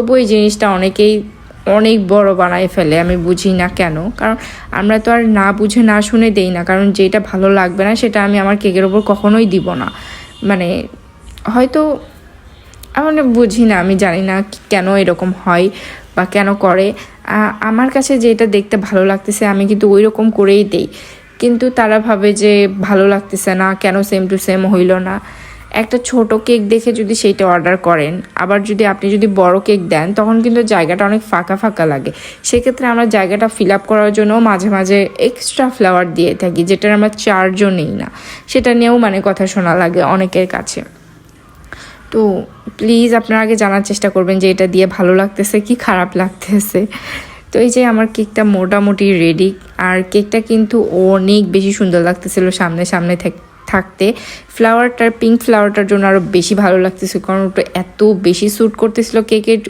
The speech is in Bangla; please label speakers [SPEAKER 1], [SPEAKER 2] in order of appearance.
[SPEAKER 1] তবু এই জিনিসটা অনেকেই অনেক বড় বানায় ফেলে, আমি বুঝি না কেন। কারণ আমরা তো আর না বুঝে না শুনে দেই না, কারণ যেটা ভালো লাগবে না সেটা আমি আমার কেকের ওপর কখনোই দিব না। মানে হয়তো আমি বুঝি না, আমি জানি না কেন এরকম হয় বা কেন করে। আমার কাছে যেটা দেখতে ভালো লাগতেছে আমি কিন্তু ওই রকম করেই দেই, কিন্তু তারা ভাবে যে ভালো লাগতেছে না কেন, সেম টু সেম হইল না। একটা ছোট কেক দেখে যদি সেইটা অর্ডার করেন, আবার যদি আপনি যদি বড় কেক দেন তখন কিন্তু জায়গাটা অনেক ফাঁকা ফাঁকা লাগে। সেক্ষেত্রে আমরা জায়গাটা ফিল আপ করার জন্য মাঝে মাঝে এক্সট্রা ফ্লাওয়ার দিয়ে থাকি, যেটার আমরা চার্জও নিই না। সেটা নিয়েও মানে কথা শোনা লাগে অনেকের কাছে। তো প্লিজ আপনারা আগে জানার চেষ্টা করবেন যে এটা দিয়ে ভালো লাগতেছে কি খারাপ লাগতেছে। তো এই যে আমার কেকটা মোটামুটি রেডি, আর কেকটা কিন্তু অনেক বেশি সুন্দর লাগতেছিল সামনে সামনে থাকতে। ফ্লাওয়ারটার পিঙ্ক ফ্লাওয়ারটার জন্য আরও বেশি ভালো লাগতেছে, কারণ ওটা এত বেশি স্যুট করতেছিল কেকের